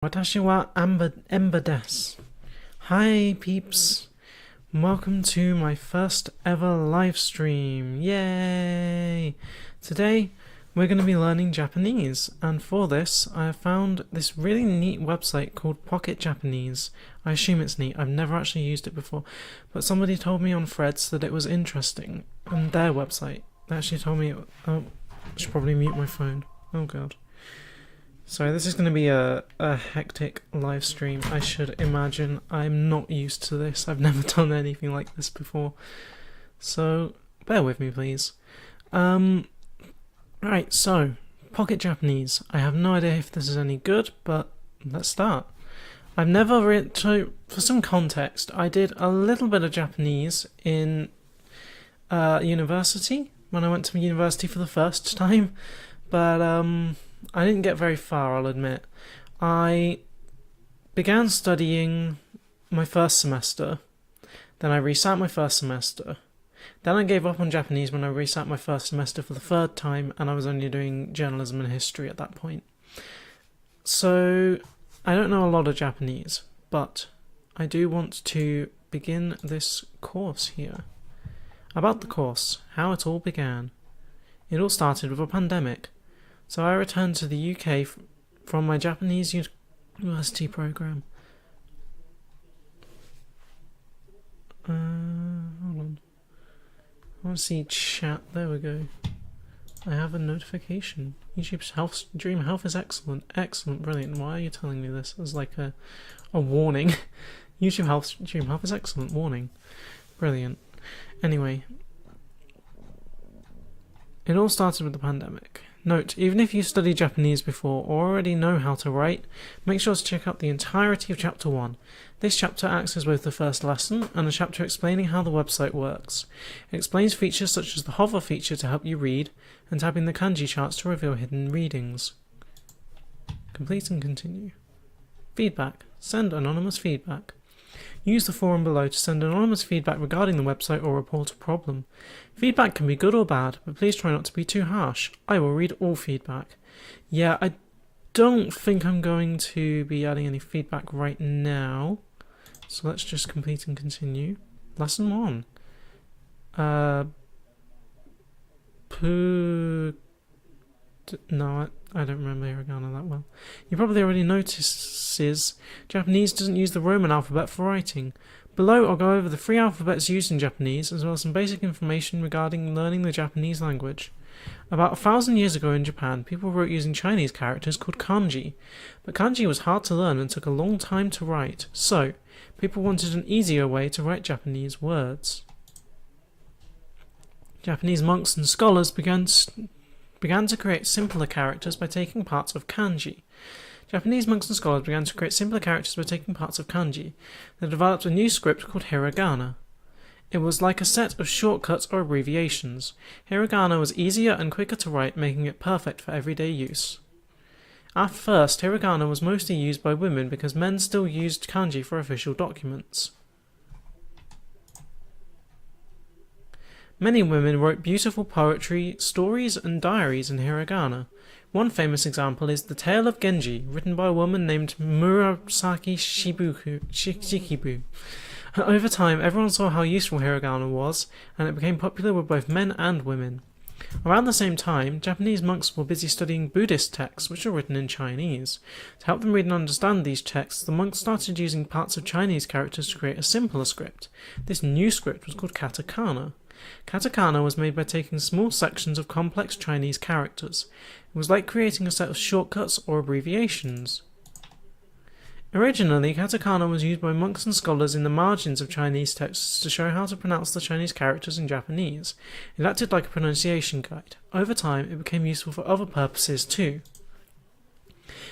Watashi wa Ember desu. Hi peeps, welcome to my first ever live stream. Yay! Today we're going to be learning Japanese, and for this I have found this really neat website called Pocket Japanese. I assume it's neat, I've never actually used it before, but somebody told me on Threads that it was interesting on their website. They actually told me, I should probably mute my phone. Oh god. So this is going to be a hectic live stream, I should imagine. I'm not used to this, I've never done anything like this before. So, bear with me please. Right, so, Pocket Japanese. I have no idea if this is any good, but let's start. I've never so for some context, I did a little bit of Japanese in university, when I went to university for the first time, but I didn't get very far, I'll admit. I began studying my first semester, then I resat my first semester, then I gave up on Japanese when I resat my first semester for the third time, and I was only doing journalism and history at that point. So, I don't know a lot of Japanese, but I do want to begin this course here. About the course, how it all began. It all started with a pandemic. So I returned to the UK from my Japanese university program. Hold on. I want to see chat. There we go. I have a notification. YouTube's dream health is excellent. Excellent, brilliant. Why are you telling me this? As like a warning. YouTube dream health is excellent. Warning. Brilliant. Anyway. It all started with the pandemic. Note, even if you studied Japanese before or already know how to write, make sure to check out the entirety of Chapter 1. This chapter acts as both the first lesson and a chapter explaining how the website works. It explains features such as the hover feature to help you read, and tapping the kanji charts to reveal hidden readings. Complete and continue. Feedback. Send anonymous feedback. Use the forum below to send anonymous feedback regarding the website or report a problem. Feedback can be good or bad, but please try not to be too harsh. I will read all feedback. Yeah, I don't think I'm going to be adding any feedback right now. So let's just complete and continue. Lesson 1. No, I don't remember hiragana that well. You probably already notices Japanese doesn't use the Roman alphabet for writing. Below I'll go over the 3 alphabets used in Japanese, as well as some basic information regarding learning the Japanese language. About 1,000 years ago in Japan, people wrote using Chinese characters called kanji, but kanji was hard to learn and took a long time to write, so people wanted an easier way to write Japanese words. Japanese monks and scholars began to create simpler characters by taking parts of kanji. Japanese monks and scholars began to create simpler characters by taking parts of kanji. They developed a new script called hiragana. It was like a set of shortcuts or abbreviations. Hiragana was easier and quicker to write, making it perfect for everyday use. At first, hiragana was mostly used by women because men still used kanji for official documents. Many women wrote beautiful poetry, stories, and diaries in hiragana. One famous example is The Tale of Genji, written by a woman named Murasaki Shikibu. Over time, everyone saw how useful hiragana was, and it became popular with both men and women. Around the same time, Japanese monks were busy studying Buddhist texts, which were written in Chinese. To help them read and understand these texts, the monks started using parts of Chinese characters to create a simpler script. This new script was called katakana. Katakana was made by taking small sections of complex Chinese characters. It was like creating a set of shortcuts or abbreviations. Originally, katakana was used by monks and scholars in the margins of Chinese texts to show how to pronounce the Chinese characters in Japanese. It acted like a pronunciation guide. Over time, it became useful for other purposes too.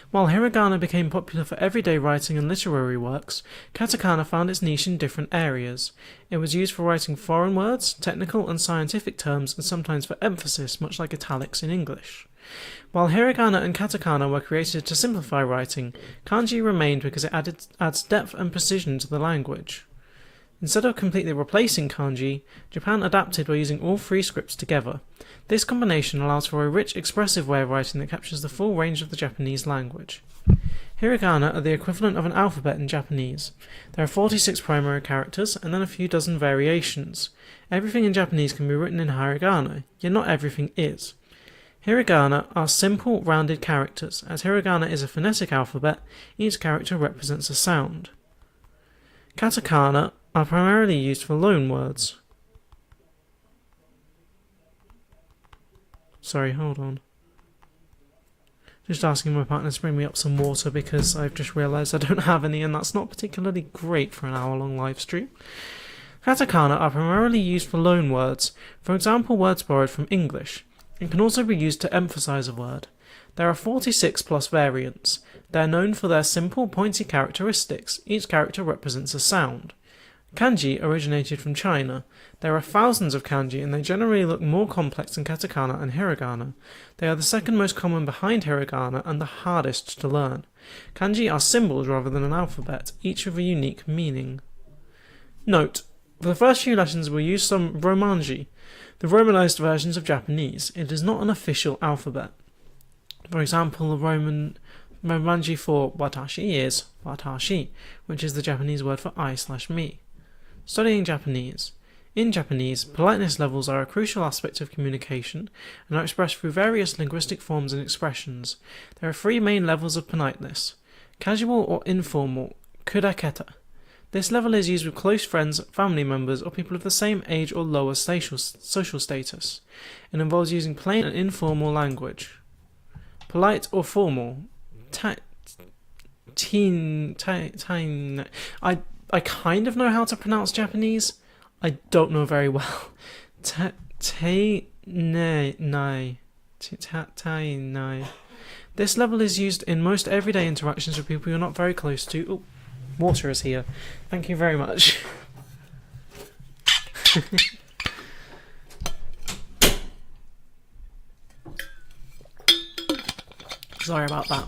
While hiragana became popular for everyday writing and literary works, katakana found its niche in different areas. It was used for writing foreign words, technical and scientific terms, and sometimes for emphasis, much like italics in English. While hiragana and katakana were created to simplify writing, kanji remained because it adds depth and precision to the language. Instead of completely replacing kanji, Japan adapted by using all 3 scripts together. This combination allows for a rich, expressive way of writing that captures the full range of the Japanese language. Hiragana are the equivalent of an alphabet in Japanese. There are 46 primary characters and then a few dozen variations. Everything in Japanese can be written in hiragana, yet not everything is. Hiragana are simple, rounded characters. As hiragana is a phonetic alphabet, each character represents a sound. Katakana are primarily used for loan words. Sorry, hold on. Just asking my partner to bring me up some water because I've just realised I don't have any, and that's not particularly great for an hour-long live stream. Katakana are primarily used for loan words, for example words borrowed from English. It can also be used to emphasise a word. There are 46 plus variants. They are known for their simple, pointy characteristics. Each character represents a sound. Kanji originated from China. There are thousands of kanji and they generally look more complex than katakana and hiragana. They are the second most common behind hiragana and the hardest to learn. Kanji are symbols rather than an alphabet, each with a unique meaning. Note: for the first few lessons we'll use some romanji, the romanized versions of Japanese. It is not an official alphabet. For example, the romanji for watashi is watashi, which is the Japanese word for I/me. Studying Japanese. In Japanese, politeness levels are a crucial aspect of communication and are expressed through various linguistic forms and expressions. There are three main levels of politeness: casual or informal, kudaketa. This level is used with close friends, family members, or people of the same age or lower social status. It involves using plain and informal language. Polite or formal. I kind of know how to pronounce Japanese. I don't know very well. This level is used in most everyday interactions with people you're not very close to. Oh, water is here. Thank you very much. Sorry about that.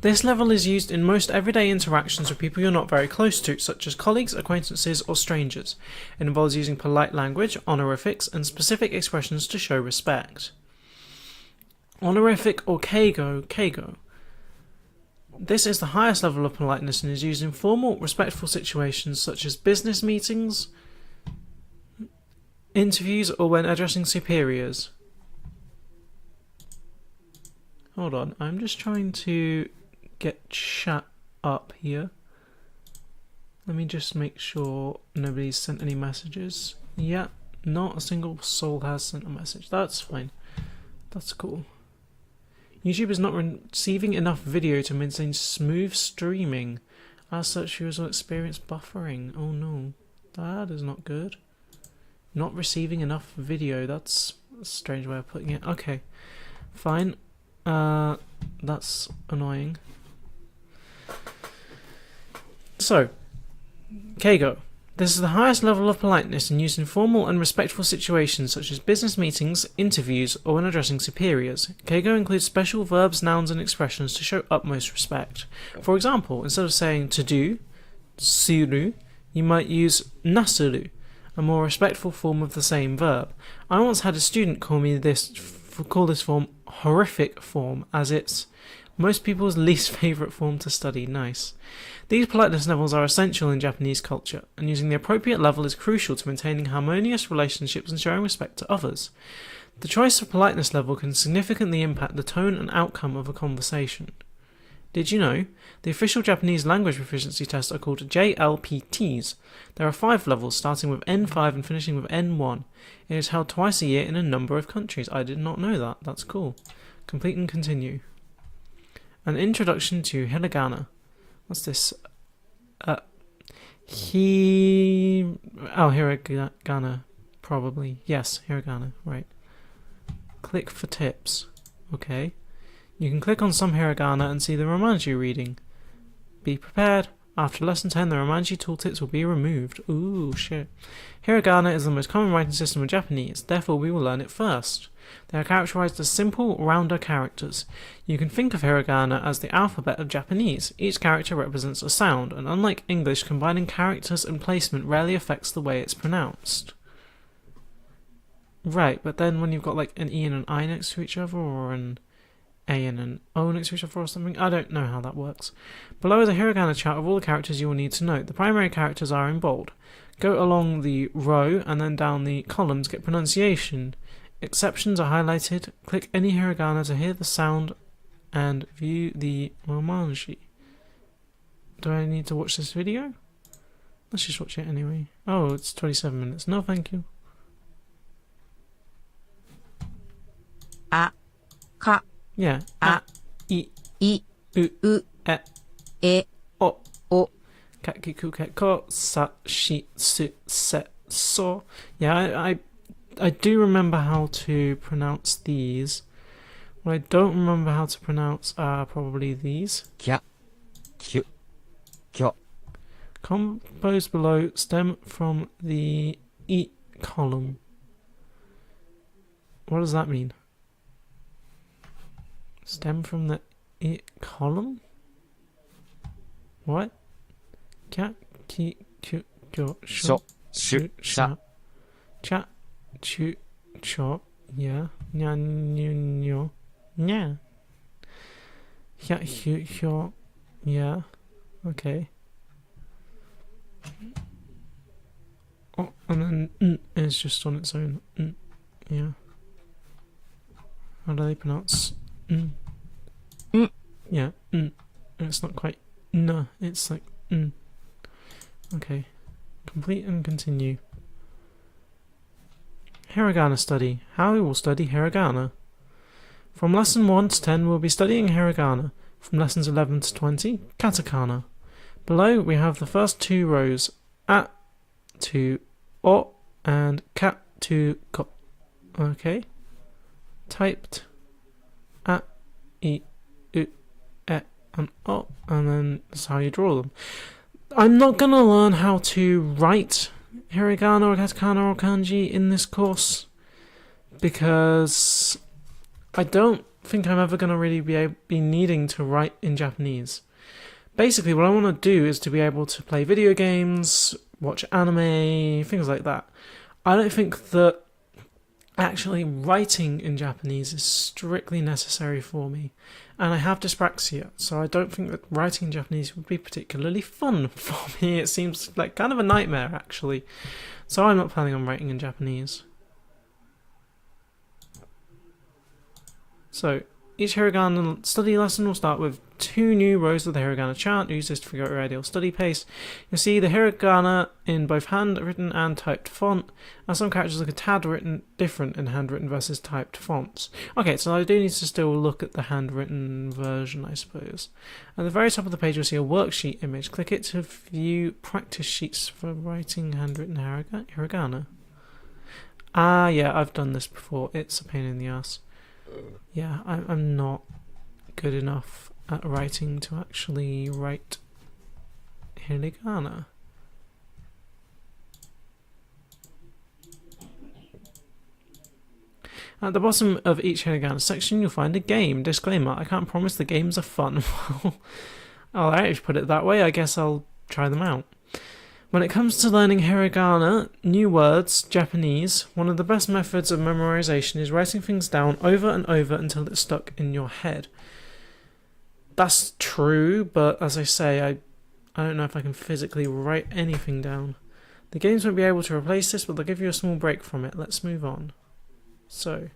This level is used in most everyday interactions with people you're not very close to, such as colleagues, acquaintances, or strangers. It involves using polite language, honorifics, and specific expressions to show respect. Honorific or keigo. This is the highest level of politeness and is used in formal, respectful situations such as business meetings, interviews, or when addressing superiors. Hold on, I'm just trying to get chat up here. Let me just make sure nobody's sent any messages. Yeah, not a single soul has sent a message. That's fine. That's cool. YouTube is not receiving enough video to maintain smooth streaming. As such, viewers will experience buffering. Oh no, that is not good. Not receiving enough video. That's a strange way of putting it. Okay, fine. That's annoying. So, keigo. This is the highest level of politeness and used in formal and respectful situations such as business meetings, interviews, or when addressing superiors. Keigo includes special verbs, nouns, and expressions to show utmost respect. For example, instead of saying to do, suru, you might use nasuru, a more respectful form of the same verb. I once had a student call this form horrific form, as it's most people's least favourite form to study. Nice. These politeness levels are essential in Japanese culture, and using the appropriate level is crucial to maintaining harmonious relationships and showing respect to others. The choice of politeness level can significantly impact the tone and outcome of a conversation. Did you know? The official Japanese language proficiency tests are called JLPTs. There are 5 levels, starting with N5 and finishing with N1. It is held twice a year in a number of countries. I did not know that. That's cool. Complete and continue. An introduction to hiragana. What's this? Hiragana. Probably. Yes, hiragana. Right. Click for tips. Okay. You can click on some hiragana and see the romanji reading. Be prepared. After lesson 10, the romanji tooltips will be removed. Ooh, shit. Hiragana is the most common writing system in Japanese, therefore we will learn it first. They are characterized as simple, rounder characters. You can think of hiragana as the alphabet of Japanese. Each character represents a sound, and unlike English, combining characters and placement rarely affects the way it's pronounced. Right, but then when you've got like an E and an I next to each other, or an A and an O next to each other or something. I don't know how that works. Below is a hiragana chart of all the characters you will need to note. The primary characters are in bold. Go along the row and then down the columns, get pronunciation. Exceptions are highlighted. Click any hiragana to hear the sound and view the romanji. Do I need to watch this video? Let's just watch it anyway. Oh, it's 27 minutes. No, thank you. A, ka, Yeah. A, I, I, U, U, E, E, O. O. Kakiku, keko, sa, shi, su, se, so. Yeah, I do remember how to pronounce these. What I don't remember how to pronounce are probably these. Kya, kyu, kyo. Compose below stem from the I column. What does that mean? Stem from the I column? What? Kya, ki, kyu, kyo, So, shu, sa. Cha, chu, cho, yeah. Nya, nyu, nyo, nya. Hya, hyu, hyo, yeah. Okay. Oh, and then is just on its own. Yeah. How do they pronounce? Yeah. It's not quite n. It's like Okay. Complete and continue. Hiragana study. How we will study hiragana. From lesson 1 to 10 we'll be studying hiragana. From lessons 11 to 20, katakana. Below we have the first two rows, a to o and ka to ko. Okay. Typed a, I, U, E, and O, and then that's how you draw them. I'm not going to learn how to write hiragana or katakana or kanji in this course because I don't think I'm ever going to really be needing to write in Japanese. Basically, what I want to do is to be able to play video games, watch anime, things like that. I don't think that actually writing in Japanese is strictly necessary for me. And I have dyspraxia, so I don't think that writing in Japanese would be particularly fun for me. It seems like kind of a nightmare, actually. So I'm not planning on writing in Japanese. So, each hiragana study lesson will start with 2 new rows of the hiragana chart. Use this to figure out your ideal study pace. You'll see the hiragana in both handwritten and typed font, and some characters look a tad different in handwritten versus typed fonts. Okay, so I do need to still look at the handwritten version, I suppose. At the very top of the page, you'll see a worksheet image. Click it to view practice sheets for writing handwritten hiragana. Ah, yeah, I've done this before. It's a pain in the ass. Yeah, I'm not good enough at writing to actually write hiragana. At the bottom of each hiragana section you'll find a game. Disclaimer, I can't promise the games are fun. Alright, if you put it that way, I guess I'll try them out. When it comes to learning hiragana, new words, Japanese, one of the best methods of memorization is writing things down over and over until it's stuck in your head. That's true, but as I say, I don't know if I can physically write anything down. The games won't be able to replace this, but they'll give you a small break from it. Let's move on. So,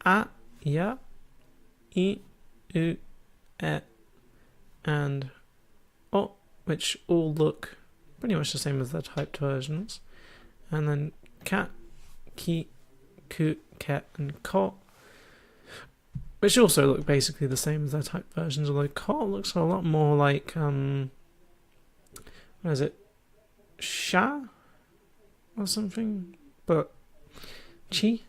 a, ya, I, U, E, and O, which all look pretty much the same as their typed versions. And then ka, ki, ku, ke, and ko, which also look basically the same as their typed versions, although ko looks a lot more like, what is it, sha? Or something? But, chi?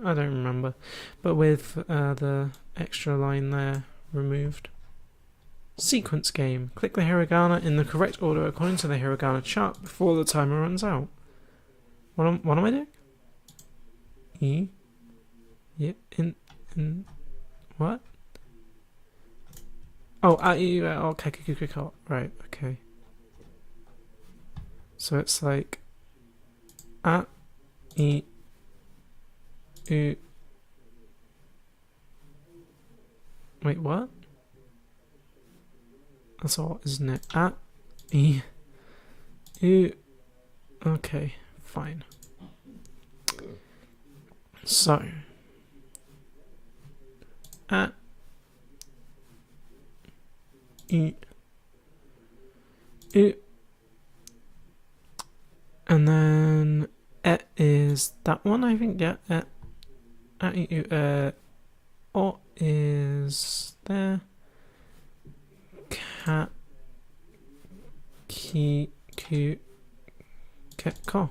I don't remember. But with the extra line there removed. Sequence game. Click the hiragana in the correct order according to the hiragana chart before the timer runs out. What am I doing? E. Yeah. In. What? Oh, okay. Right. Okay. So it's like a, I, U, Wait, what? That's all, isn't it? A, I, U. Okay, fine. So, A, I, U. And then E is that one, I think. Yeah, E, A, I, U, O is there. Cat, ki, ku, ke, ko.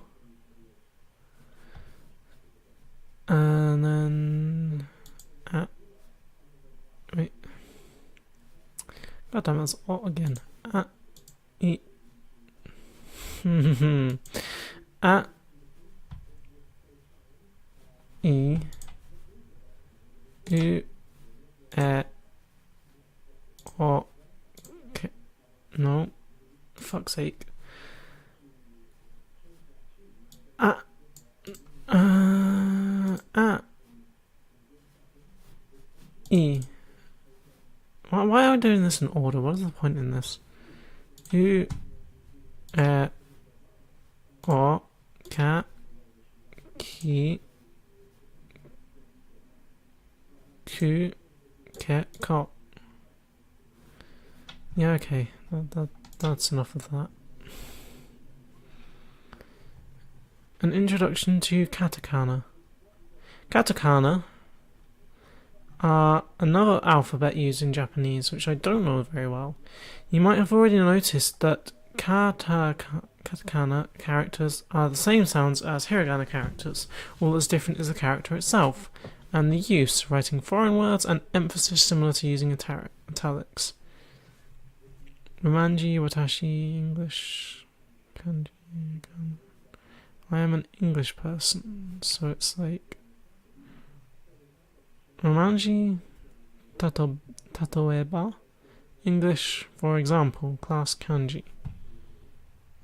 And then wait. God damn, that's O again. A, I. A, I, U, E, O. No, fuck's sake. Ah, E. Why are we doing this in order? What is the point in this? U, O, Ka, Ki, Ku, Ke, Ko. Yeah, okay. That's enough of that. An introduction to katakana. Katakana are another alphabet used in Japanese, which I don't know very well. You might have already noticed that katakana characters are the same sounds as hiragana characters. All that's different is the character itself, and the use, writing foreign words, and emphasis similar to using italics. Romanji, Watashi, English, Kanji, Kanji. I am an English person, so it's like Romanji, Tatoeba, English, for example, class Kanji.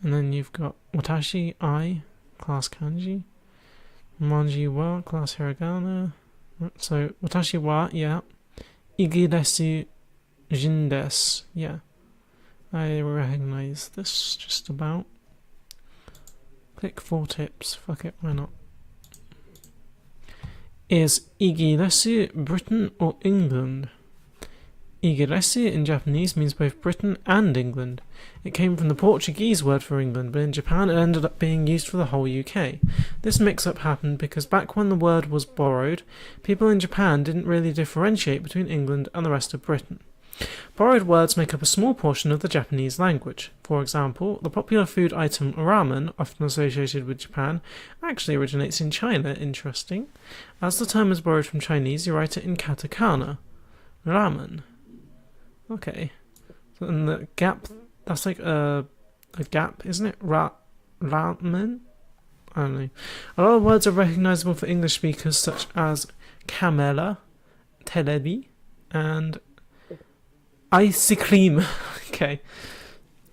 And then you've got Watashi, I, class Kanji. Romanji wa, class Hiragana. So Watashi wa, yeah. Igi desu, jin desu, yeah. I recognize this just about. Click 4 tips. Fuck it, why not? Is Igilesi Britain or England? Igilesi in Japanese means both Britain and England. It came from the Portuguese word for England, but in Japan it ended up being used for the whole UK. This mix-up happened because back when the word was borrowed, people in Japan didn't really differentiate between England and the rest of Britain. Borrowed words make up a small portion of the Japanese language. For example, the popular food item ramen, often associated with Japan, actually originates in China. Interesting. As the term is borrowed from Chinese, you write it in katakana. Ramen. Okay. And the gap, that's like a gap, isn't it? Ramen? I don't know. A lot of words are recognizable for English speakers, such as camera, telebi, and ice cream. Okay.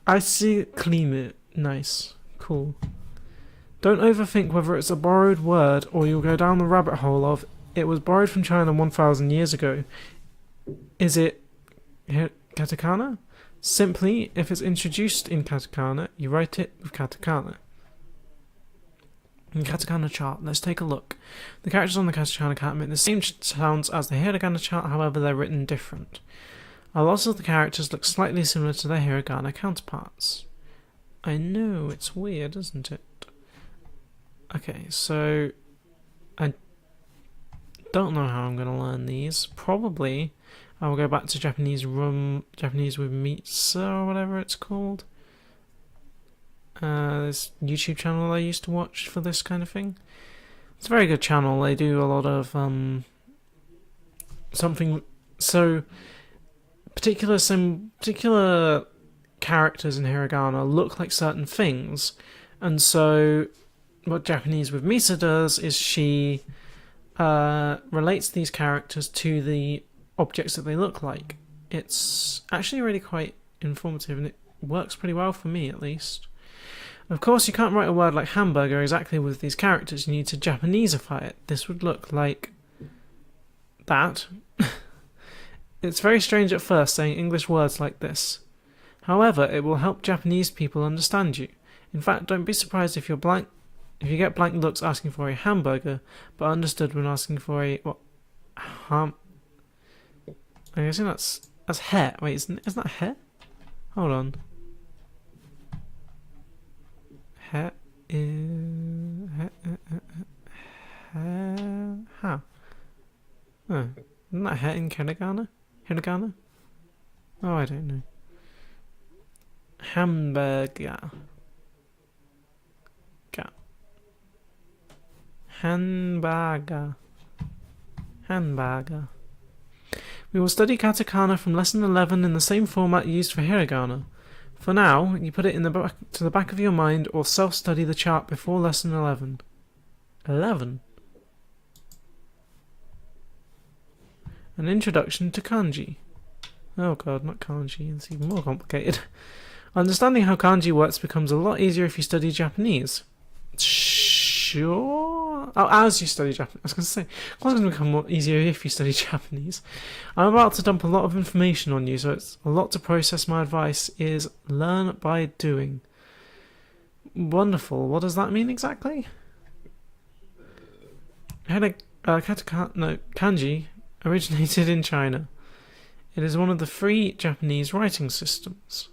Ice cream. Nice. Cool. Don't overthink whether it's a borrowed word or you'll go down the rabbit hole of it was borrowed from China 1,000 years ago. Is it katakana? Simply, if it's introduced in katakana, you write it with katakana. In katakana chart, let's take a look. The characters on the katakana chart make the same sounds as the hiragana chart, however they're written different. A lot of the characters look slightly similar to their hiragana counterparts. I know, it's weird, isn't it? Okay, so I don't know how I'm going to learn these. Probably I will go back to Japanese with Mitsa or whatever it's called. This YouTube channel I used to watch for this kind of thing. It's a very good channel. They do a lot of something. So particular characters in hiragana look like certain things, and so what Japanese with Misa does is she relates these characters to the objects that they look like. It's actually really quite informative, and it works pretty well for me, at least. Of course, you can't write a word like hamburger exactly with these characters. You need to Japaneseify it. This would look like that. It's very strange at first saying English words like this. However, it will help Japanese people understand you. In fact, don't be surprised if you get blank looks asking for a hamburger, but understood when asking for a what? I'm guessing that's hair. Wait, isn't that hair? Hold on. Hair is how? Oh, isn't that hair in Hiragana? Hiragana? Oh, I don't know. Hamburger. Hamburger. Hamburger. We will study katakana from lesson 11 in the same format used for hiragana. For now, you put it in to the back of your mind or self-study the chart before lesson 11. 11? An introduction to kanji. Oh god, not kanji, it's even more complicated. Understanding how kanji works becomes a lot easier if you study Japanese. Sure? Oh, as you study Japanese. I was going to say, it's going to become more easier if you study Japanese. I'm about to dump a lot of information on you, so it's a lot to process. My advice is learn by doing. Wonderful. What does that mean exactly? Kanji originated in China. It is one of the free Japanese writing systems.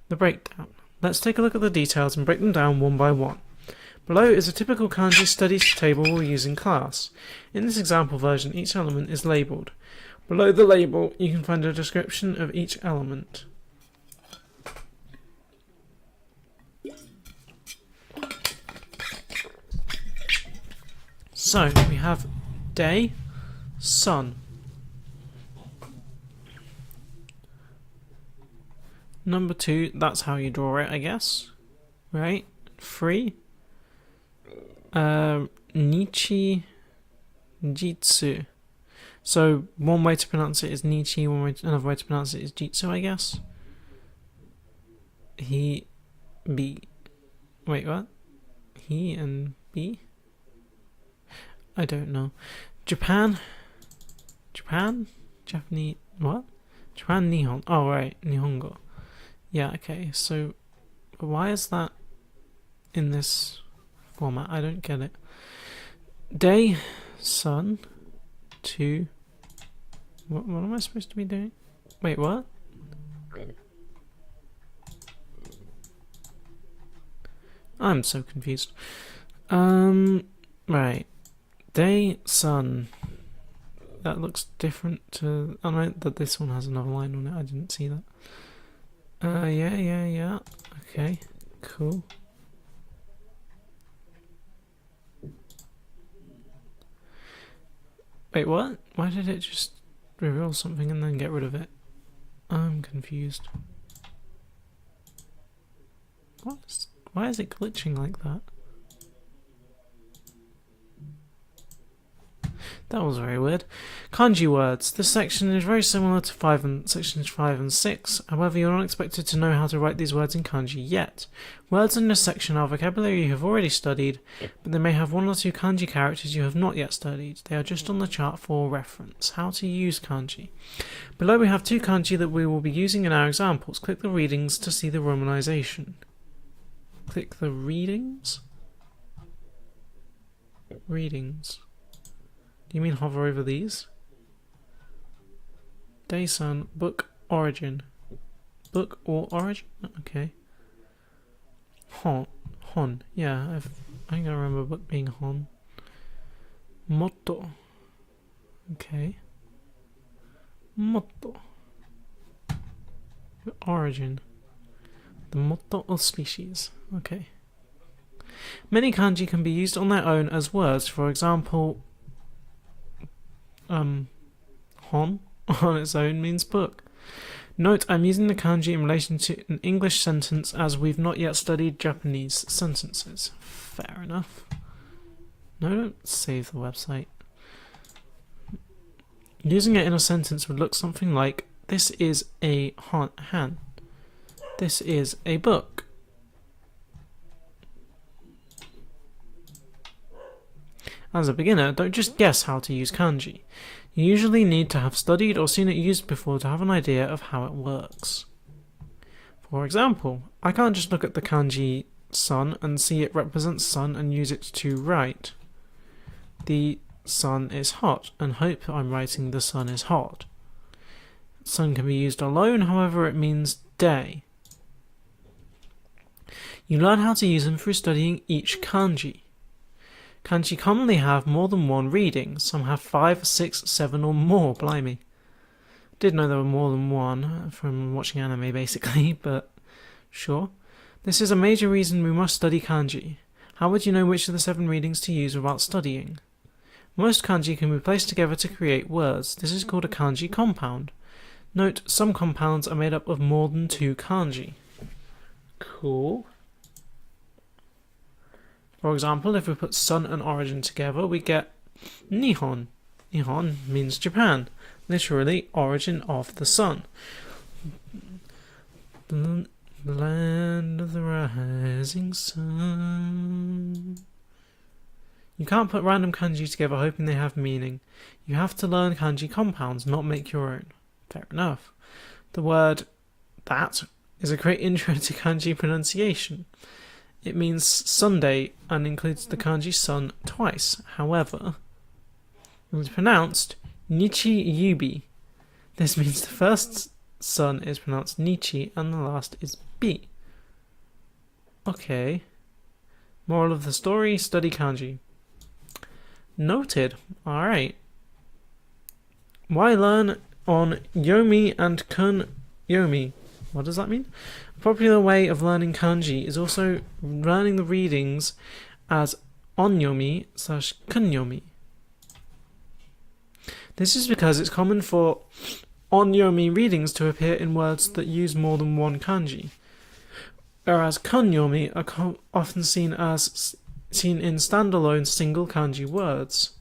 The breakdown. Let's take a look at the details and break them down one by one. Below is a typical kanji study table we'll use in class. In this example version, each element is labelled. Below the label, you can find a description of each element. So, we have day, sun. Number 2, that's how you draw it, I guess. Right? 3. Nichi Jitsu. So one way to pronounce it is Nichi, another way to pronounce it is Jitsu, I guess. He, B. Wait, what? He and B? I don't know. Japanese, what? Japan Nihon. Oh, right, Nihongo. Yeah, okay, so why is that in this format? I don't get it. Day, sun, 2. What am I supposed to be doing? Wait, what? I'm so confused. Right. Day, sun. That looks different to... Oh no, this one has another line on it. I didn't see that. Yeah. Okay, cool. Wait, what? Why did it just reveal something and then get rid of it? I'm confused. Why is it glitching like that? That was very weird. Kanji words. This section is very similar to sections 5 and 6. However, you're not expected to know how to write these words in kanji yet. Words in this section are vocabulary you have already studied, but they may have 1 or 2 kanji characters you have not yet studied. They are just on the chart for reference. How to use kanji. Below we have 2 kanji that we will be using in our examples. Click the readings to see the romanization. Click the readings? Readings. Do you mean hover over these? Day, sun, book, origin. Book or origin? Okay. Hon. Yeah, I think I remember book being hon. Motto. Okay. Motto. Origin. The motto of species. Okay. Many kanji can be used on their own as words. For example, hon on its own means book. Note, I'm using the kanji in relation to an English sentence as we've not yet studied Japanese sentences. Fair enough. No, don't save the website. Using it in a sentence would look something like, this is a han. This is a book. As a beginner, don't just guess how to use kanji. You usually need to have studied or seen it used before to have an idea of how it works. For example, I can't just look at the kanji sun and see it represents sun and use it to write the sun is hot and hope I'm writing the sun is hot. Sun can be used alone, however it means day. You learn how to use them through studying each kanji. Kanji commonly have more than one reading. Some have 5, 6, 7 or more, blimey. Did know there were more than one from watching anime basically, but sure. This is a major reason we must study kanji. How would you know which of the 7 readings to use without studying? Most kanji can be placed together to create words. This is called a kanji compound. Note, some compounds are made up of more than 2 kanji. Cool. For example, if we put sun and origin together, we get Nihon. Nihon means Japan, literally origin of the sun. The land of the rising sun. You can't put random kanji together hoping they have meaning. You have to learn kanji compounds, not make your own. Fair enough. The word that is a great intro to kanji pronunciation. It means Sunday and includes the kanji sun twice. However, it was pronounced Nichi Yubi. This means the first sun is pronounced Nichi and the last is Bi. Okay. Moral of the story, study kanji. Noted. Alright. Why learn on Yomi and Kun Yomi? What does that mean? A popular way of learning kanji is also learning the readings as onyomi / kunyomi. This is because it's common for onyomi readings to appear in words that use more than one kanji, whereas kunyomi are often seen in standalone single kanji words.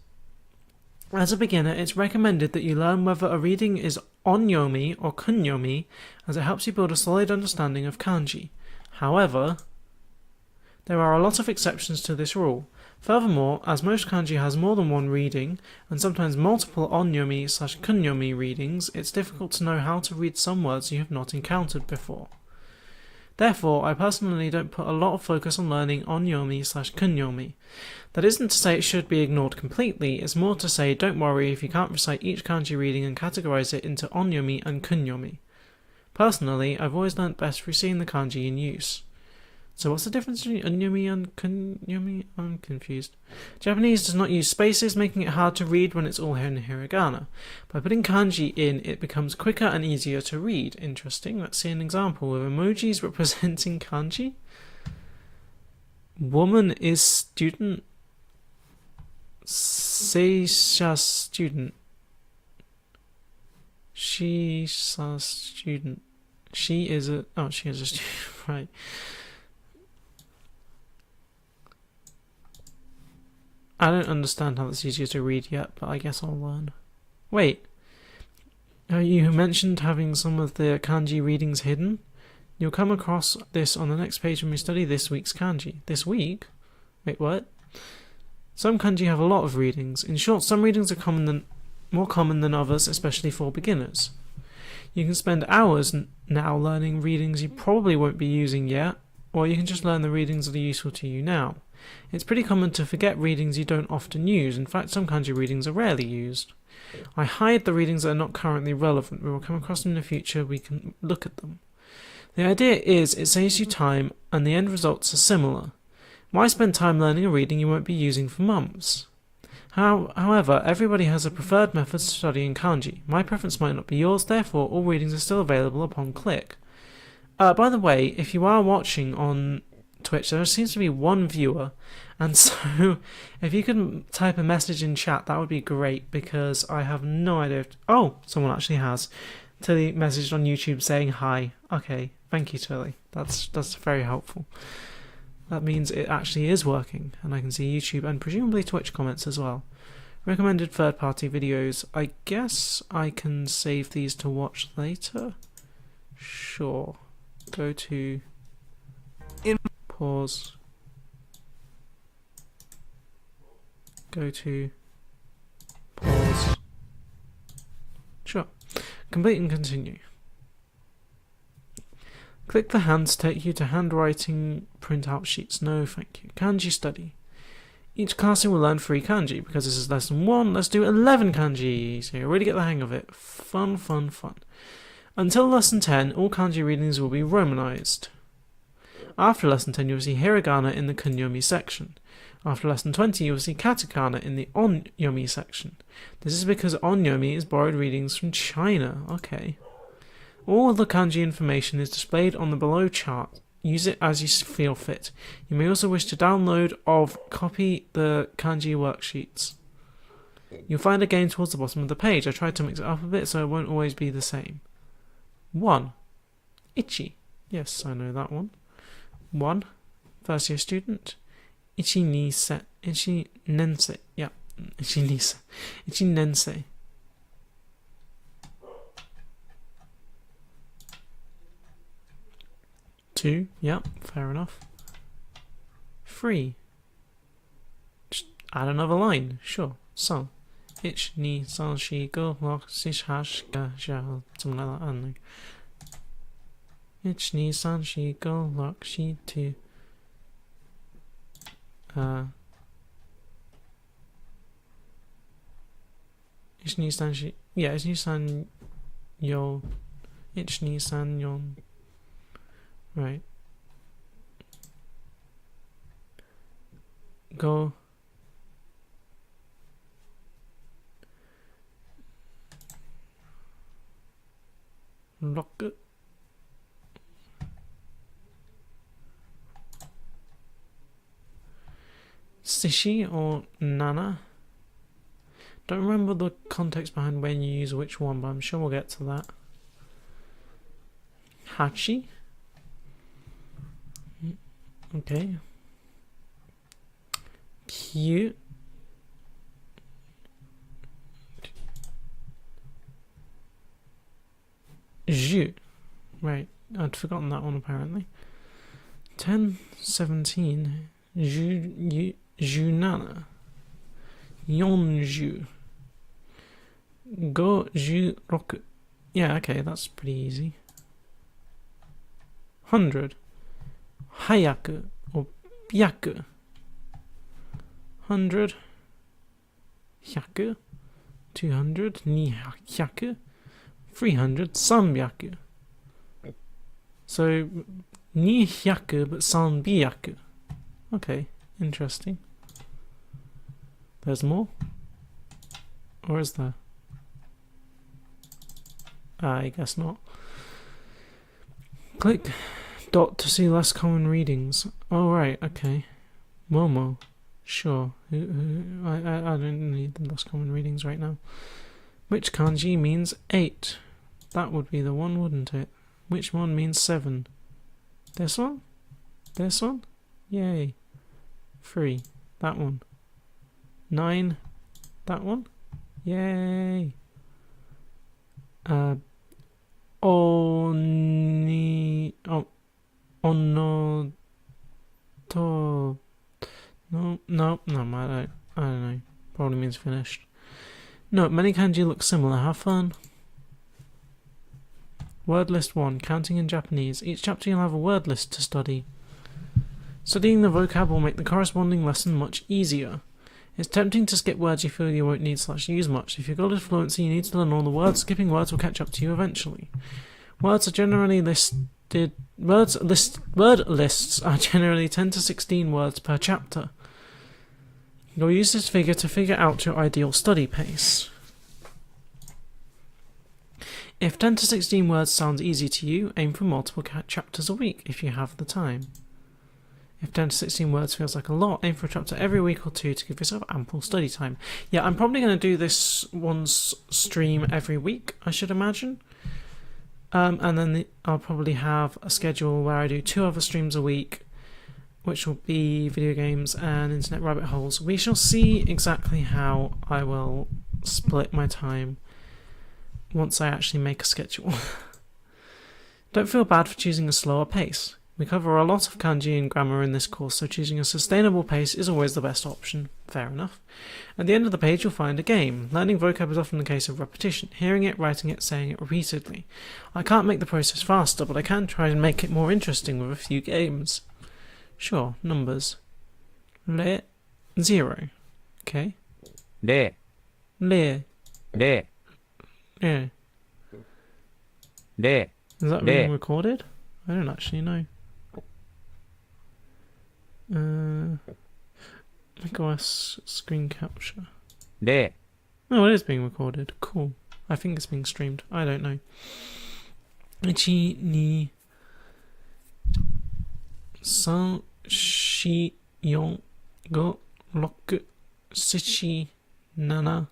As a beginner, it's recommended that you learn whether a reading is onyomi or kunyomi, as it helps you build a solid understanding of kanji. However, there are a lot of exceptions to this rule. Furthermore, as most kanji has more than one reading, and sometimes multiple onyomi / kunyomi readings, it's difficult to know how to read some words you have not encountered before. Therefore, I personally don't put a lot of focus on learning onyomi / kunyomi. That isn't to say it should be ignored completely, it's more to say don't worry if you can't recite each kanji reading and categorize it into onyomi and kunyomi. Personally, I've always learnt best through seeing the kanji in use. So what's the difference between onyomi and kunyomi? I'm confused. Japanese does not use spaces, making it hard to read when it's all in hiragana. By putting kanji in, it becomes quicker and easier to read. Interesting. Let's see an example with emojis representing kanji. Woman is student. Seisha student. She's a student. She is a student. Right. I don't understand how that's easier to read yet, but I guess I'll learn. Wait. You mentioned having some of the kanji readings hidden? You'll come across this on the next page when we study this week's kanji. This week? Wait, what? Some kanji have a lot of readings. In short, some readings are more common than others, especially for beginners. You can spend hours now learning readings you probably won't be using yet, or you can just learn the readings that are useful to you now. It's pretty common to forget readings you don't often use. In fact, some kanji readings are rarely used. I hide the readings that are not currently relevant. We will come across them in the future, we can look at them. The idea is it saves you time and the end results are similar. Why spend time learning a reading you won't be using for months? However, everybody has a preferred method to studying kanji. My preference might not be yours, therefore all readings are still available upon click. By the way, if you are watching on Twitch, there seems to be one viewer, and so if you could type a message in chat, that would be great, because I have no idea someone actually has. Tilly messaged on YouTube saying hi. Okay, thank you, Tilly. That's very helpful. That means it actually is working, and I can see YouTube and presumably Twitch comments as well. Recommended third-party videos. I guess I can save these to watch later? Sure. Go to pause. Go to pause. Sure. Complete and continue. Click the hand to take you to handwriting printout sheets. No, thank you. Kanji study. Each classroom will learn 3 kanji. Because this is lesson 1, let's do 11 kanji. So you already get the hang of it. Fun, fun, fun. Until lesson 10, all kanji readings will be romanized. After lesson 10, you will see hiragana in the kunyomi section. After lesson 20, you will see katakana in the onyomi section. This is because onyomi is borrowed readings from China. Okay. All of the kanji information is displayed on the below chart. Use it as you feel fit. You may also wish to download or copy the kanji worksheets. You'll find a game towards the bottom of the page. I tried to mix it up a bit so it won't always be the same. 1. Ichi. Yes, I know that one. 1. First year student. Ichi nensei. Yeah. Ichi nensei. 2. Yep, fair enough. 3. Just add another line. Sure. So. Ich, ni, san, shi, go, lock, sich, hash, ga, shall. Something like that, I don't know. Ich, ni, san, shi, go, lock, shi, to. Ich, ni, san, shi. Yeah, ich, ni, san, yo. Ich, ni, san, yon. Right. Go. Rocket. Sishi or Nana. Don't remember the context behind when you use which one, but I'm sure we'll get to that. Hachi. Okay. Cute. Ju. Right. I'd forgotten that one apparently. 10, 17. Junana. Yonju. Go ju roku. Yeah, okay, that's pretty easy. 100. Hayaku or byaku. 100. Hyaku. 200. Nihyaku. 300. Sanbyaku. So, nihyaku but sanbyaku. Okay, interesting. There's more? Or is there? I guess not. Click dot to see less common readings. Oh right, okay. Momo. Sure. I don't need the less common readings right now. Which kanji means 8? That would be the one, wouldn't it? Which one means 7? This one? This one? Yay. 3. That one. 9. That one? Yay. Oni... Oh. Ono... To... No, I don't know. Probably means finished. No, many kanji look similar. Have fun. Word list 1. Counting in Japanese. Each chapter you'll have a word list to study. Studying the vocab will make the corresponding lesson much easier. It's tempting to skip words you feel you won't need / use much. If your goal is fluency, you need to learn all the words. Skipping words will catch up to you eventually. Words are generally listed. Word lists are generally 10 to 16 words per chapter. You'll use this figure to figure out your ideal study pace. If 10 to 16 words sounds easy to you, aim for multiple chapters a week if you have the time. If 10 to 16 words feels like a lot, aim for a chapter every week or 2 to give yourself ample study time. Yeah, I'm probably going to do this one's stream every week, I should imagine. And then I'll probably have a schedule where I do 2 other streams a week, which will be video games and internet rabbit holes. We shall see exactly how I will split my time once I actually make a schedule. Don't feel bad for choosing a slower pace. We cover a lot of kanji and grammar in this course, so choosing a sustainable pace is always the best option. Fair enough. At the end of the page, you'll find a game. Learning vocab is often a case of repetition, hearing it, writing it, saying it repeatedly. I can't make the process faster, but I can try and make it more interesting with a few games. Sure, numbers. 0. Okay. 0、 Le. 0、 Yeah. 0、 Is that Le. being recorded? I don't actually know. macOS screen capture. 0、 Oh, it is being recorded. Cool. I think it's being streamed. I don't know. 1, 2, 3, 4, 5, 6, 7, 8, 9,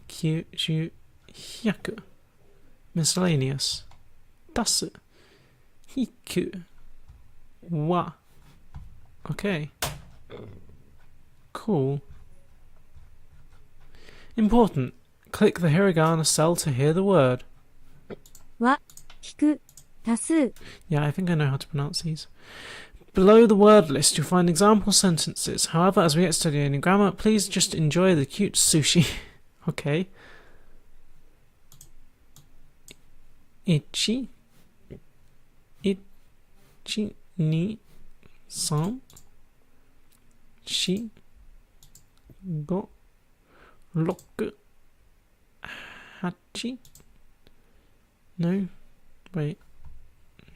10, 100. Miscellaneous. 出す。引く。wa. Okay. Cool. Important. Click the hiragana cell to hear the word. は、引く、足す。 Yeah, I think I know how to pronounce these. Below the word list, you'll find example sentences. However, as we get studying grammar, please just enjoy the cute sushi. Okay. 1, 1, 2, 3, 4, 5, 6, 8. No, wait.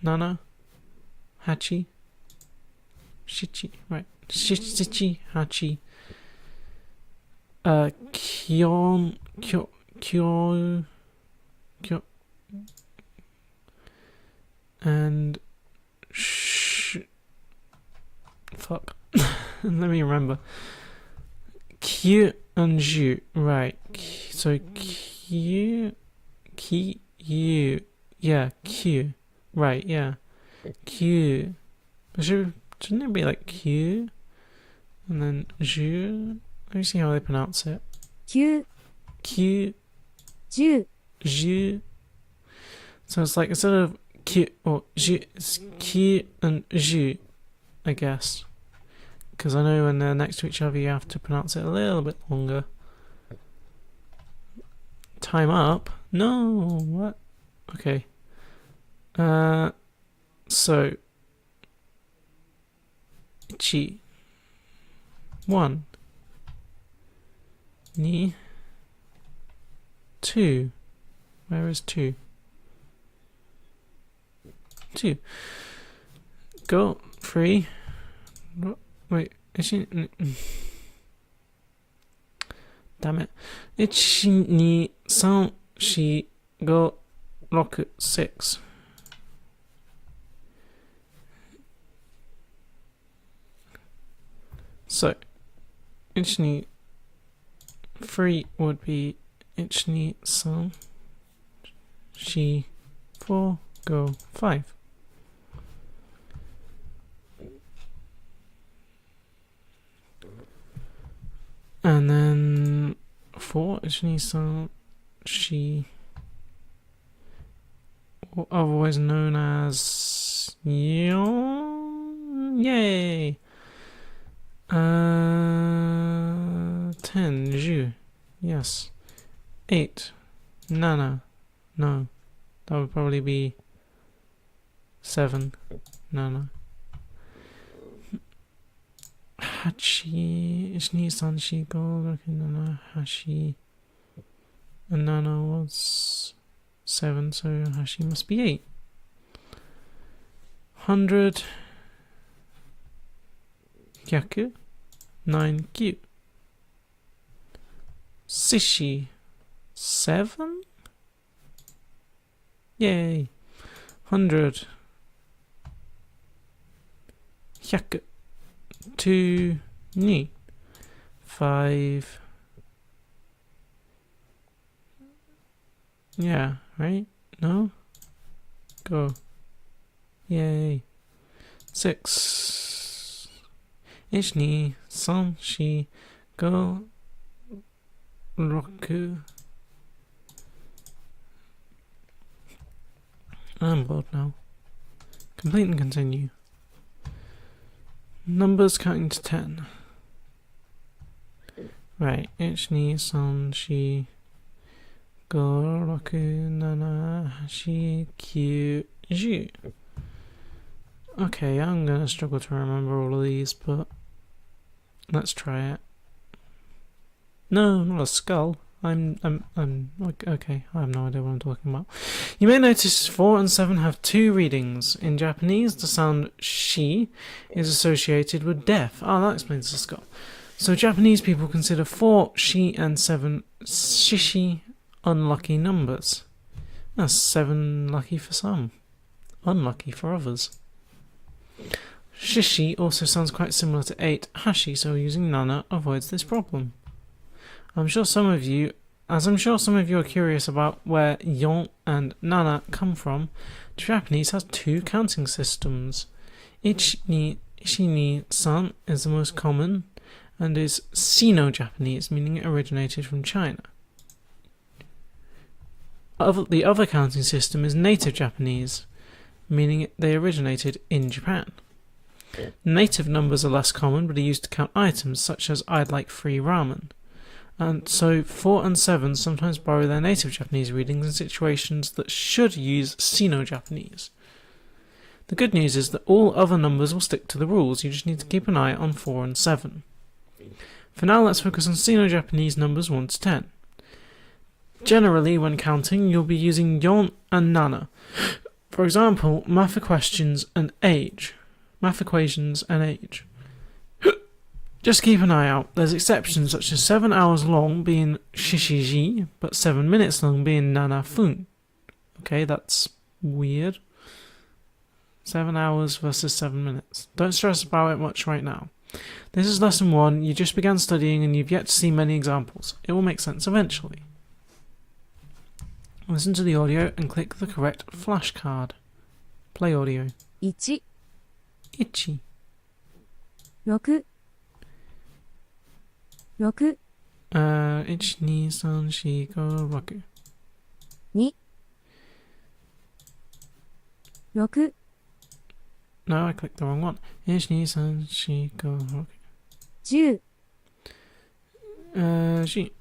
7, 8, 7, right. 7, 8. Kyo, and fuck. Let me remember. Q and Ju, right. So Q, yeah, Q, right, yeah. Q. Shouldn't it be like Q? And then Ju? Let me see how they pronounce it. 9、 Q, 10、 Ju. So it's like instead of Q or Ju, it's Q and Ju, I guess. Because I know when they're next to each other, you have to pronounce it a little bit longer. Time up? No, what? Okay. So. 1, 2, 2. Where is 2? 2. Go. 3. Wait. Damn it. 1, 2, 3, 4, 5, 6. So, 1, 2, 3 would be 1, 2, 3, 4, go 5. And then 4, 1, 2, 3, 4, otherwise known as yay. 10, Ju. Yes. 8, Nana. No. That would probably be 7, Nana. 8, 1, 2, 3, 4, 5, 6, 7, 8. And Nana was 7, so Hashi must be 8. 100. 100. 9, Q. Sishi. 7? Yay. 100. 100. 2, ni. 5. Yeah, right? No? Go. Yay. 6. 1, 2, 3, 4, 5, 6. I'm bored now. Complete and continue. Numbers counting to 10. Right. 1, 2, 3, 4, 5, 6, 7, 8, 9, 10. Okay, I'm gonna struggle to remember all of these, but let's try it. No, not a skull. Okay. I have no idea what I'm talking about. You may notice 4 and 7 have two readings. In Japanese, the sound shi is associated with death. Oh, that explains the skull. So Japanese people consider 4, shi, and 7 shishi unlucky numbers. That's 7 lucky for some, unlucky for others. Shishi also sounds quite similar to 8 hashi, so using nana avoids this problem. I'm sure some of you are curious about where yon and nana come from. Japanese has two counting systems. Ichi ni san is the most common and is Sino-Japanese, meaning it originated from China. The other counting system is native Japanese, meaning they originated in Japan. Native numbers are less common, but are used to count items, such as I'd like free ramen. And so 4 and 7 sometimes borrow their native Japanese readings in situations that should use Sino-Japanese. The good news is that all other numbers will stick to the rules, you just need to keep an eye on 4 and 7. For now, let's focus on Sino-Japanese numbers 1 to 10. Generally, when counting, you'll be using yon and nana. For example, math equations and age. Just keep an eye out. There's exceptions such as 7 hours long being shishiji, but 7 minutes long being nanafun. Okay, that's weird. 7 hours versus 7 minutes. Don't stress about it much right now. This is lesson 1. You just began studying and you've yet to see many examples. It will make sense eventually. Listen to the audio and click the correct flashcard. Play audio. 1、 Ichi. 6、6、 1, 2, 3, 4, 5, 6. 2、6、 No, I clicked the wrong one. 1, 2, 3, 4, 5, 10、 6. She.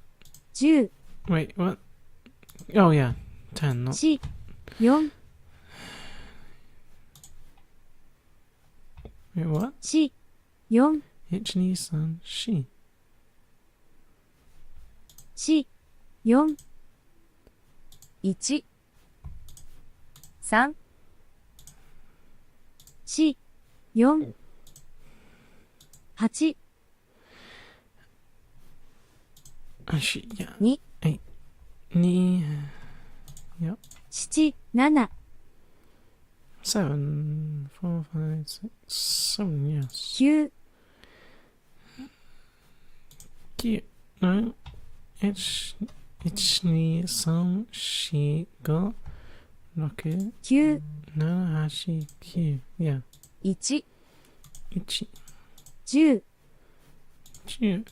10、 Wait, what? Oh yeah, 10, not... 4、4、 Wait, what? 4、4、 1, 2, 3, 4. 4、4、1、3、4、4、8、 Actually, yeah. 2、 8, 2, yep. 7、7、 7, 4, 5, 6, 7, yes. 9、 Cute. No. 1, 2, 3, 4, 5, 6, 9、 7, 8, 9. Yeah. 1、 1, 10、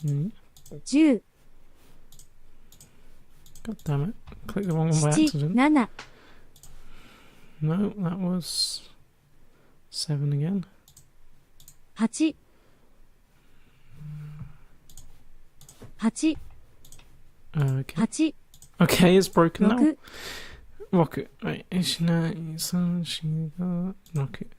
2, 2、 10、 God damn it. Click the wrong one by 7、 accident. 7、 No, that was 7 again. 8、8、 Okay. 8、 Okay, it's broken now. 6、 Rocket. Right. 1, 2, 3, 4, 5, rocket.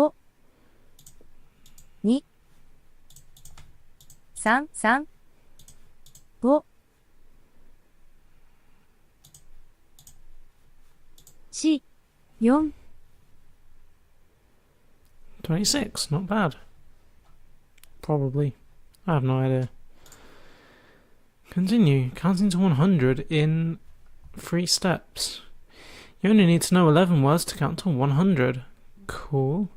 5、2、3、3、5、4、4、 26. Not bad. Probably. I have no idea. Continue. Counting to 100 in 3 steps. You only need to know 11 words to count to 100. Cool.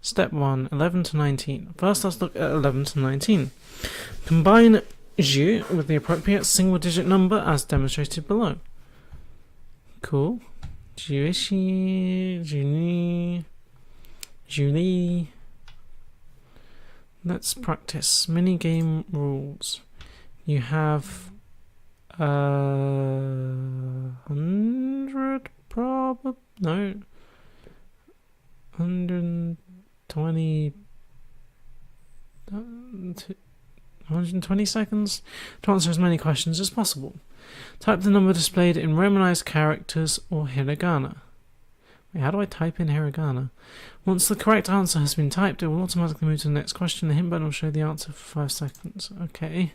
Step 1, 11 to 19. First, let's look at 11 to 19. Combine ju with the appropriate single-digit number as demonstrated below. Cool. Juishi, Juni, Julie. Let's practice mini-game rules. You have 100 probably, no, 120, 120 seconds to answer as many questions as possible. Type the number displayed in Romanized characters or hiragana. Wait, how do I type in hiragana? Once the correct answer has been typed, it will automatically move to the next question. The hint button will show the answer for 5 seconds. Okay.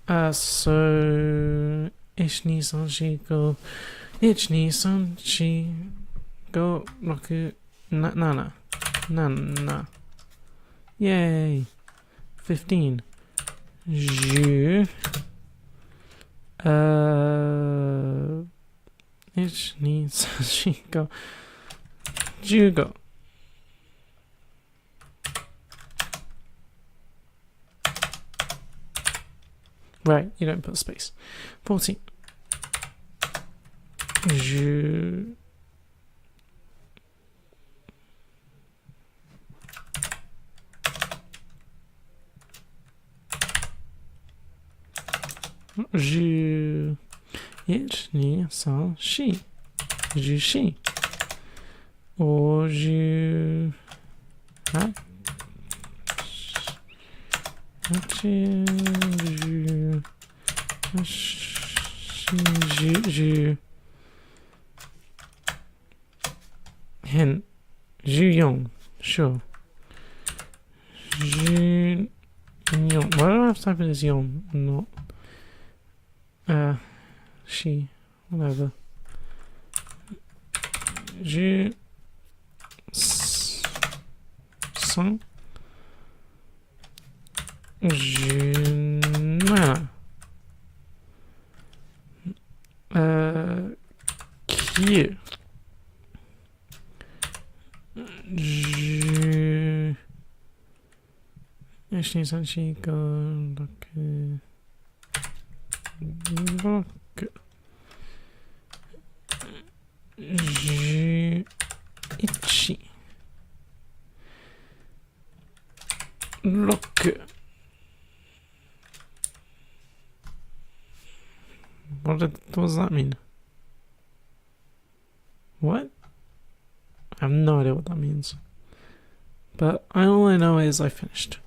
So... 1, 2, 3, 4, 5 1, 2, 3, 4, 5, 6, 7, 7. Yay! 15. 10. 1, 2, 3, 4, 15. Right, you don't put space. 14. 10. 10. 1, 2, 3, 4. 14. 10. 8. 10. Hint. 14. Sure. 14. Why do I have to type it as yon? Not. She. Whatever. 10. 5. 17. 9. 10. 1, 2, 3, 4, 5, 6. 11. 6. What does that mean? What? I have no idea what that means. But all I know is I finished.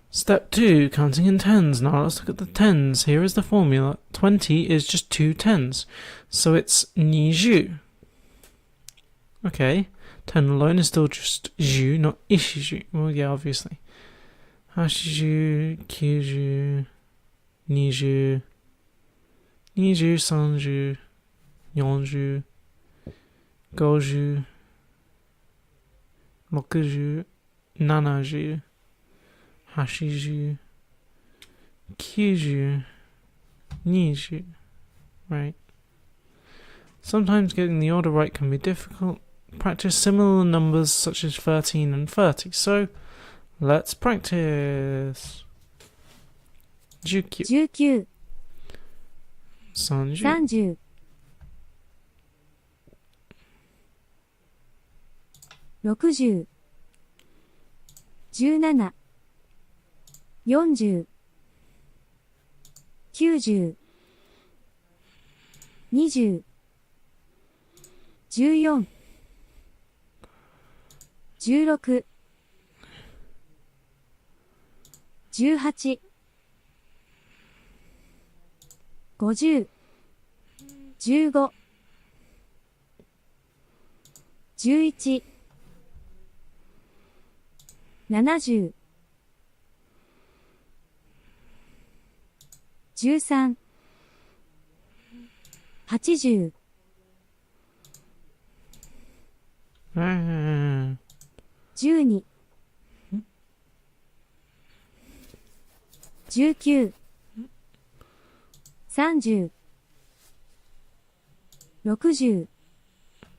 Step 2, counting in tens. Now let's look at the tens. Here is the formula. 20 is just 2 tens. So it's 20. Okay. 10 alone is still just ju, not ishiju. Well, yeah, obviously. 80, 90, 20, 20, 30, 40, 50, 60, 70, 80, 90, 20. Right. Sometimes getting the order right can be difficult. Practice similar numbers such as 13 and 30. So, let's practice. 19, 19、 30, 30、60、17、40、90、20、14、16、18、50、15、11、70、13、80、12、19、30、60。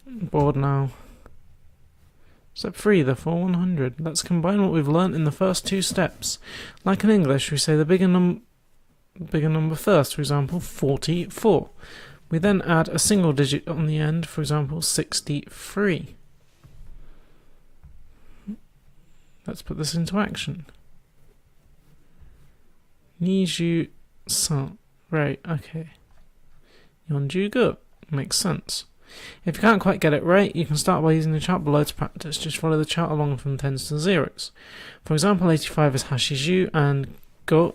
Bored now. Step 3, the full 100. Let's combine what we've learnt in the first 2 steps. Like in English, we say the bigger number first, for example, 44. We then add a single digit on the end, for example, 63. Let's put this into action. 23. Right, okay. 45. Makes sense. If you can't quite get it right, you can start by using the chart below to practice. Just follow the chart along from tens to zeros. For example, 85 is hashiju and Go.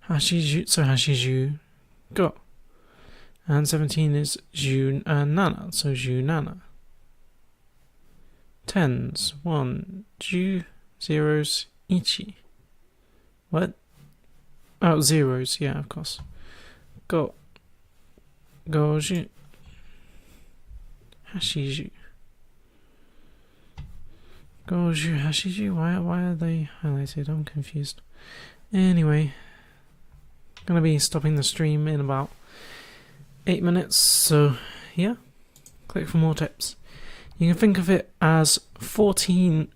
Hashijutsu hashiju. Go. And 17 is ju nana, so ju nana. Tens. 1, ju, zeros, ichi. What? Oh, zeros, yeah, of course. Go. Goju. Hashiju. Goju hashiju. Why are they highlighted? I'm confused. Anyway, gonna be stopping the stream in about 8 minutes, so yeah, click for more tips. You can think of it as 10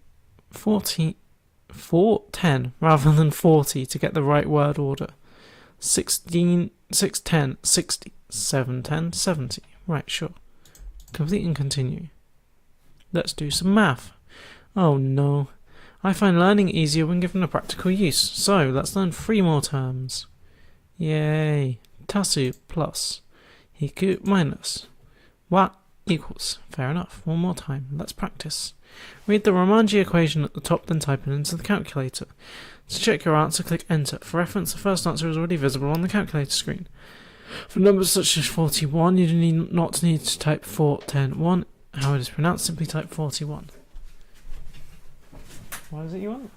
rather than 40 to get the right word order. 16, 6, 10, 60, 7, 10, 70. Right, sure. Complete and continue. Let's do some math. Oh no. I find learning easier when given a practical use, so let's learn 3 more terms. Yay. Tasu plus. Hiku minus. Wa equals. Fair enough. One more time. Let's practice. Read the Romanji equation at the top, then type it into the calculator. To check your answer, click enter. For reference, the first answer is already visible on the calculator screen. For numbers such as 41, you do not need to type 4, 10, 1. How it is pronounced, simply type 41. What is it you want?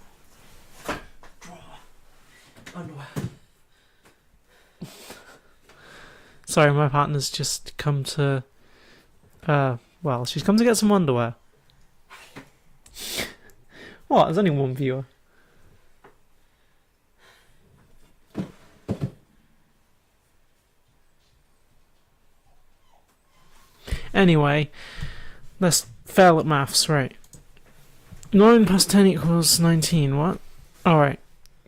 Underwear. Sorry, my partner's just come to... well, she's come to get some underwear. What? There's only one viewer. Anyway, let's fail at maths, right? 9 plus 10 equals 19, what? Alright.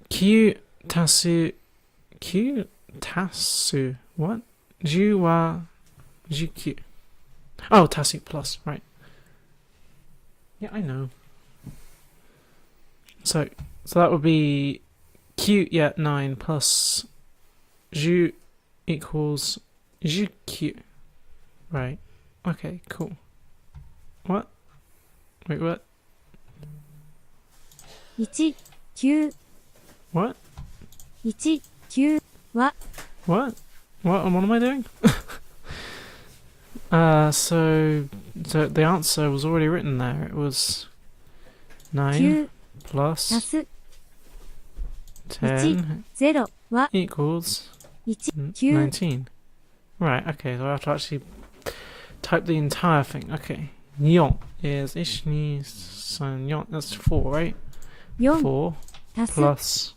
Q tasu, what? Ju wa, ju q. Oh, tasu plus, right. Yeah, I know. So that would be q, yeah, 9 plus ju equals ju q. Right. Okay, cool. What? Wait, what? 1、9 What? 1、9は What? What am I doing? So the answer was already written there. It was 9 9 plus 足す 10 0は equals 1、9 19. Right, okay, so I have to actually type the entire thing. Okay. Nyon is 1, 2, 3, 4. That's 4, right? 4 4 足す plus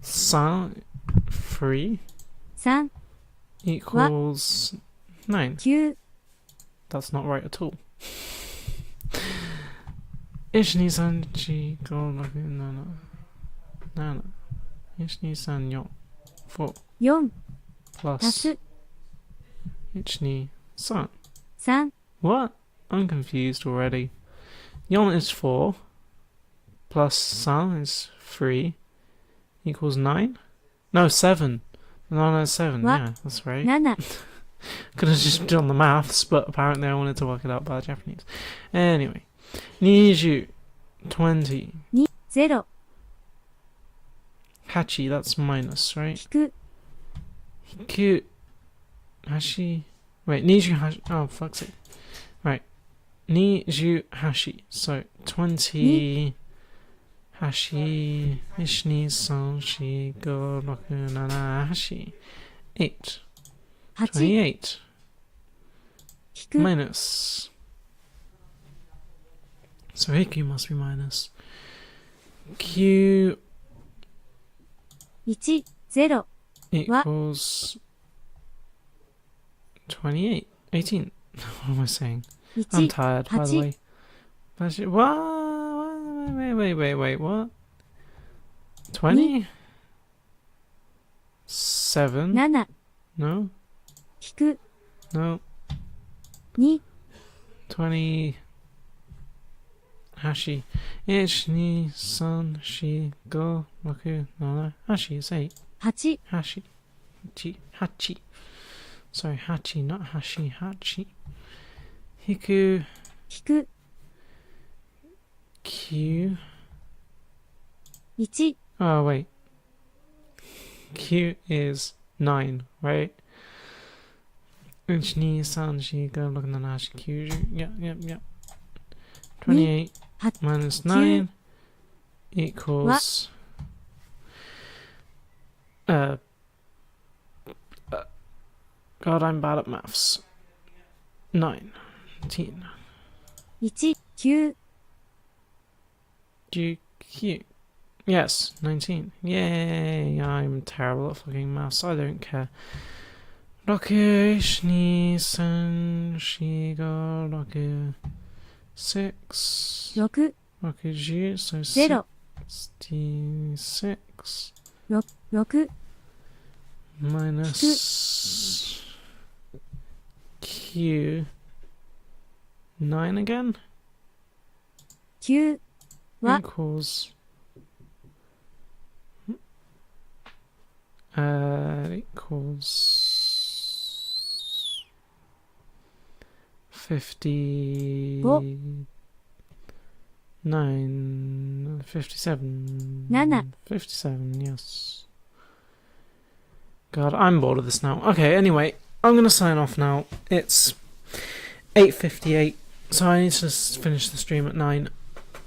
3, 3 3、equals 9. 9 That's not right at all. 1, 2, 3, 4, 5, 6, 7, 7. 1, 2, 3, 4, 4 4 足 plus す 1, 2, 3. 3 What? I'm confused already. Yon is 4 plus San is 3 equals 9? No, 7. No, 7. What? Yeah, that's right. 7 Could have just done the maths, but apparently I wanted to work it out by Japanese. Anyway. 20, 20. 2 0 Hachi, that's minus, right? 引く Hiku. Hashi. Wait, Niju Hashi. Oh, fuck's sake. Right. Niju Hashi. So, 20. Hashi. Ishni, San, Shi, Go, Roku, Nana, Hashi. 8. 8 28. 引く Minus. So, Hiku must be minus. Q 1 0 equals 28. 18. What am I saying? 1 I'm tired, by the 8 way. What? Wait, what? 20? 7? 7 No? 引く No. 2 20. Hashi. 1, 2, 3, 4, 5, 6, 7. Hashi is 8. 8 Hashi. Hachi. Sorry, Hachi, not Hashi. Hachi. Hiku. 引く Q. 1、Oh, wait. Q is 9, right? 1, 2, 3, 4, 5, 6, 7, 8, 9, yeah. 28 8、 minus 9 equals... God, I'm bad at maths. 19. 1、9、 GQ. Yes, 19. Yay! I'm terrible at fucking maths. I don't care. 6, 2, 3, 4, 6, 6. 6、 6, so 0、 66 6、 minus Q. 9 again? 9は equals equals 59 57 7 57, yes. God, I'm bored of this now. Okay, anyway, I'm gonna sign off now. It's 8:58, so I need to finish the stream at 9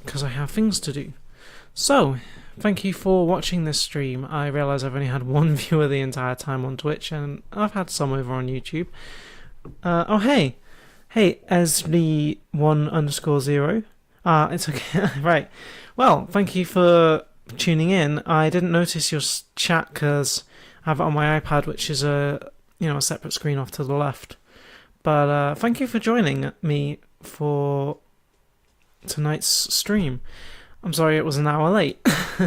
because I have things to do. So, thank you for watching this stream. I realise I've only had one viewer the entire time on Twitch, and I've had some over on YouTube. Oh, hey, Esli1_0. It's okay. Right. Well, thank you for tuning in. I didn't notice your chat because I have it on my iPad, which is a separate screen off to the left. But thank you for joining me for tonight's stream. I'm sorry it was an hour late,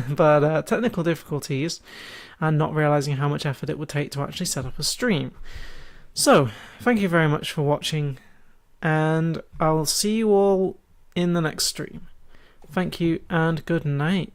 but technical difficulties and not realising how much effort it would take to actually set up a stream. So, thank you very much for watching, and I'll see you all in the next stream. Thank you and good night.